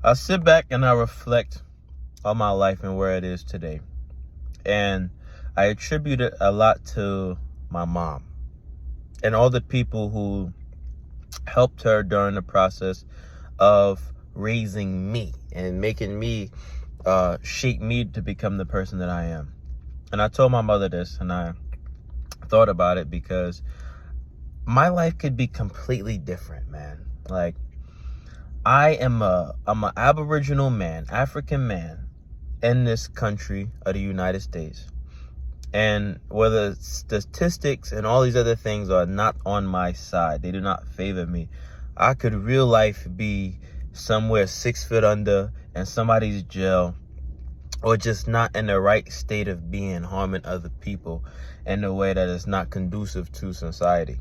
I sit back and I reflect on my life and where it is today. And I attribute it a lot to my mom and all the people who helped her during the process of raising me and making me shape me to become the person that I am. And I told my mother this, and I thought about it because my life could be completely different, man. Like, I'm an Aboriginal man, African man in this country of the United States. And whether statistics and all these other things are not on my side, they do not favor me. I could real life be somewhere 6 foot under in somebody's jail, or just not in the right state of being, harming other people in a way that is not conducive to society.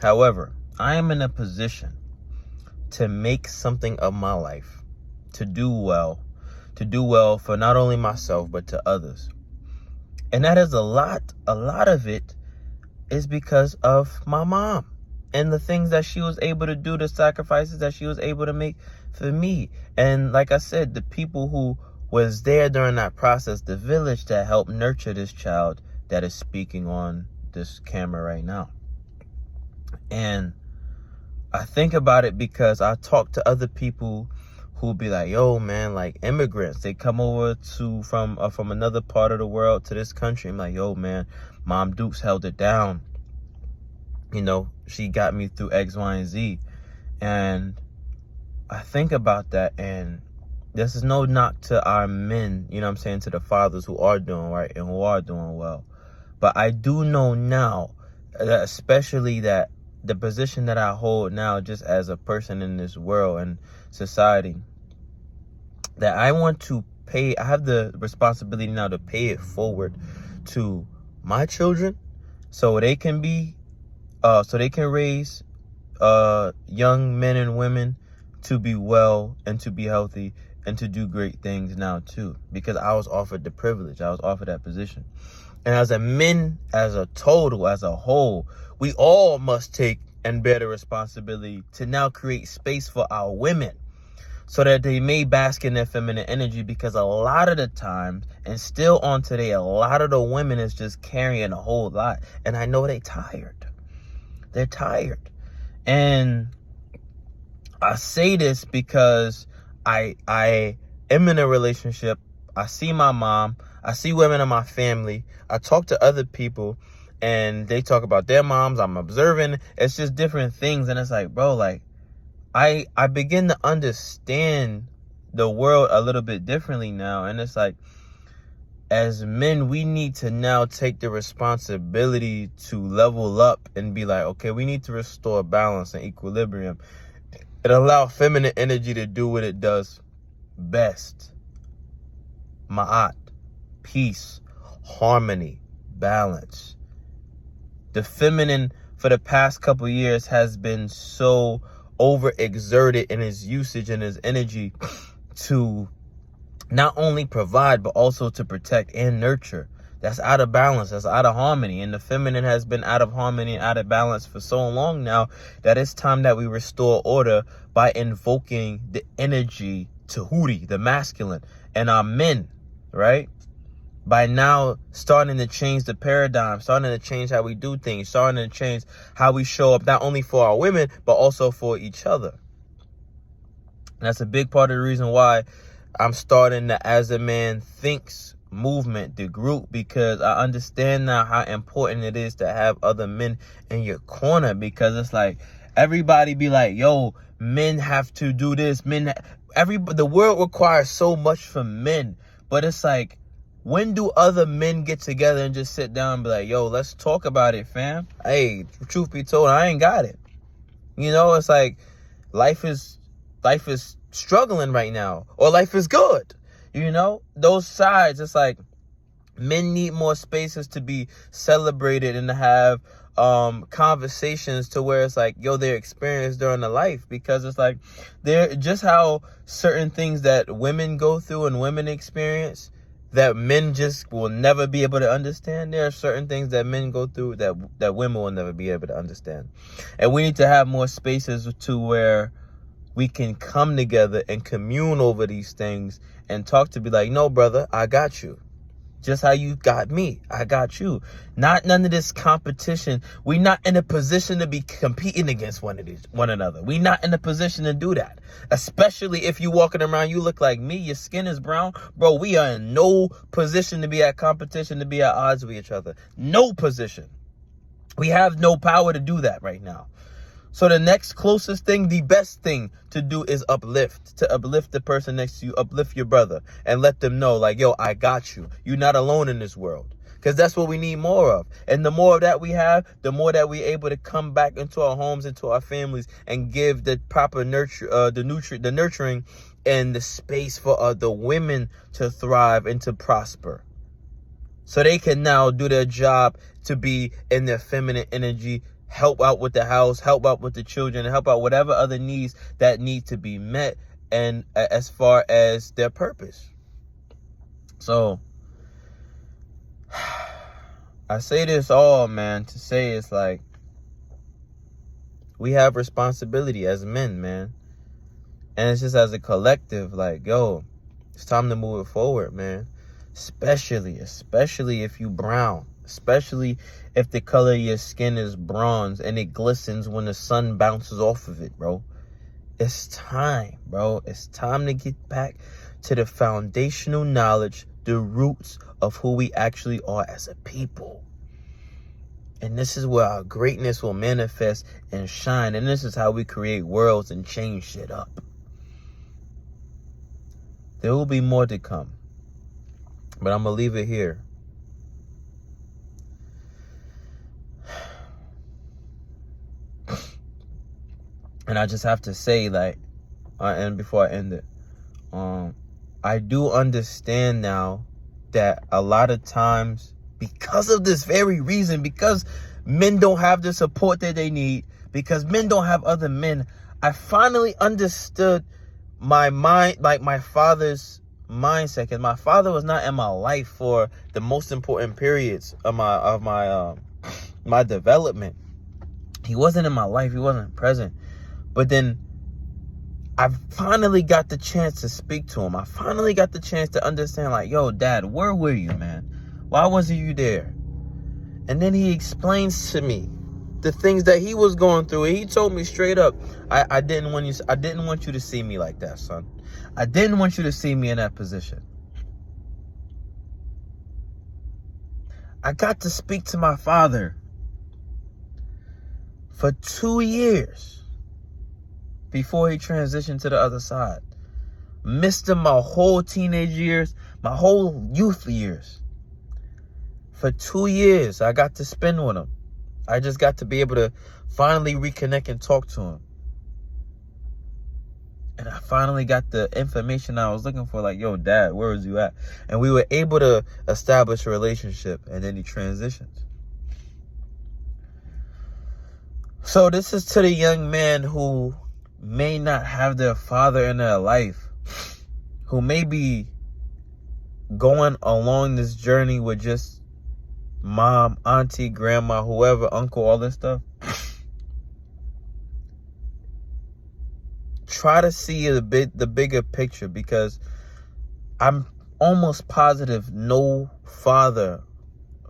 However, I am in a position to make something of my life, to do well for not only myself, but to others. And that is a lot of it is because of my mom and the things that she was able to do, the sacrifices that she was able to make for me. And like I said, the people who was there during that process, the village that helped nurture this child that is speaking on this camera right now. And I think about it because I talk to other people who be like, yo, man, like immigrants, they come over from another part of the world to this country. I'm like, yo, man, Mom Dukes held it down. You know, she got me through X, Y, and Z. And I think about that, and this is no knock to our men, you know what I'm saying, to the fathers who are doing right and who are doing well. But I do know now, that especially that the position that I hold now, just as a person in this world and society, that I have the responsibility now to pay it forward to my children so they can raise young men and women to be well and to be healthy and to do great things now too, because I was offered the privilege, I was offered that position. And as a men, as a total, as a whole, we all must take and bear the responsibility to now create space for our women so that they may bask in their feminine energy, because a lot of the times, and still on today, a lot of the women is just carrying a whole lot. And I know they're tired. And I say this because I am in a relationship. I see my mom. I see women in my family. I talk to other people and they talk about their moms. I'm observing. It's just different things. And it's like, bro, like, I begin to understand the world a little bit differently now. And it's like, as men, we need to now take the responsibility to level up and be like, okay, we need to restore balance and equilibrium and allow feminine energy to do what it does best. Ma'at, peace, harmony, balance. The feminine for the past couple years has been so overexerted in its usage and its energy to not only provide, but also to protect and nurture. That's out of balance. That's out of harmony. And the feminine has been out of harmony and out of balance for so long now that it's time that we restore order by invoking the energy Tahuti, the masculine, and our men, right? By now starting to change the paradigm, starting to change how we do things, starting to change how we show up, not only for our women, but also for each other. And that's a big part of the reason why I'm starting the As a Man Thinks movement, the group, because I understand now how important it is to have other men in your corner, because it's like everybody be like, yo, men have to do this. The world requires so much from men, but it's like, when do other men get together and just sit down and be like, yo, let's talk about it, fam? Hey, truth be told, I ain't got it. You know, it's like life is struggling right now, or life is good. You know, those sides, it's like men need more spaces to be celebrated and to have conversations to where it's like, yo, their experience during the life, because it's like they're just how certain things that women go through and women experience that men just will never be able to understand. There are certain things that men go through that women will never be able to understand. And we need to have more spaces to where we can come together and commune over these things and talk to be like, no, brother, I got you. Just how you got me, I got you. Not none of this competition. We not in a position to be competing against one another. We not in a position to do that. Especially if you walking around, you look like me, your skin is brown. Bro, we are in no position to be at competition, to be at odds with each other. No position. We have no power to do that right now. So the next closest thing, the best thing to do is uplift. To uplift the person next to you, uplift your brother, and let them know, like, yo, I got you. You're not alone in this world. Because that's what we need more of. And the more of that we have, the more that we're able to come back into our homes, into our families, and give the proper nurture, the nurturing and the space for the women to thrive and to prosper. So they can now do their job to be in their feminine energy, help out with the house, help out with the children, and help out whatever other needs that need to be met, and as far as their purpose. So I say this all, man, to say it's like we have responsibility as men, man. And it's just as a collective, like, yo, it's time to move it forward, man. Especially if you brown. Especially if the color of your skin is bronze and it glistens when the sun bounces off of it, bro. It's time, bro. It's time to get back to the foundational knowledge, the roots of who we actually are as a people. And this is where our greatness will manifest and shine. And this is how we create worlds and change shit up. There will be more to come. But I'm going to leave it here. And I just have to say, like, and before I end it, I do understand now that a lot of times, because of this very reason, because men don't have the support that they need, because men don't have other men, I finally understood my mind, like my father's mindset. Because my father was not in my life for the most important periods of my development. He wasn't in my life. He wasn't present. But then I finally got the chance to speak to him. I finally got the chance to understand, like, yo, Dad, where were you, man? Why wasn't you there? And then he explains to me the things that he was going through. And he told me straight up, I didn't want you to see me like that, son. I didn't want you to see me in that position. I got to speak to my father for 2 years before he transitioned to the other side. Missed him my whole teenage years, my whole youth years. For 2 years, I got to spend with him. I just got to be able to finally reconnect and talk to him. And I finally got the information I was looking for, like, yo, Dad, where was you at? And we were able to establish a relationship, and then he transitioned. So this is to the young man who may not have their father in their life, who may be going along this journey with just mom, auntie, grandma, whoever, uncle, all this stuff. Try to see the bigger picture, because I'm almost positive no father,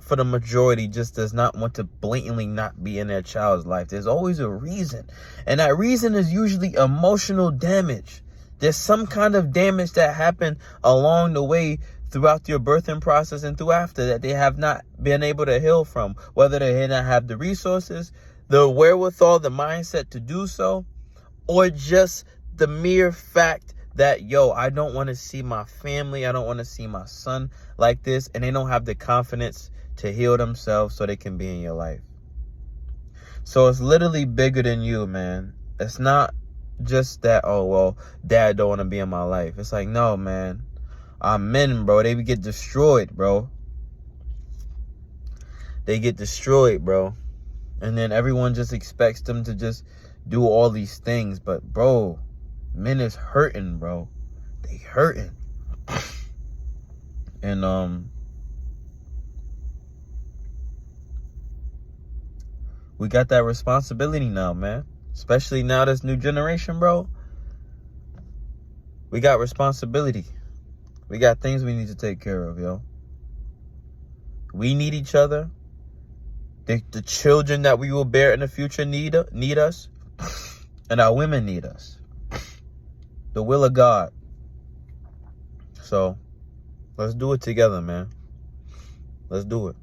for the majority, just does not want to blatantly not be in their child's life. There's always a reason. And that reason is usually emotional damage. There's some kind of damage that happened along the way throughout your birthing process and through after that they have not been able to heal from. Whether they did not have the resources, the wherewithal, the mindset to do so, or just the mere fact that, yo, I don't want to see my family, I don't want to see my son like this, and they don't have the confidence to heal themselves so they can be in your life. So it's literally bigger than you, man. It's not just that, oh, well, Dad don't want to be in my life. It's like, no, man. Our men, bro, they get destroyed, bro. They get destroyed, bro. And then everyone just expects them to just do all these things. But, bro, men is hurting, bro. They hurting. And, we got that responsibility now, man. Especially now, this new generation, bro. We got responsibility. We got things we need to take care of, yo. We need each other. The children that we will bear in the future need us. And our women need us. The will of God. So, let's do it together, man. Let's do it.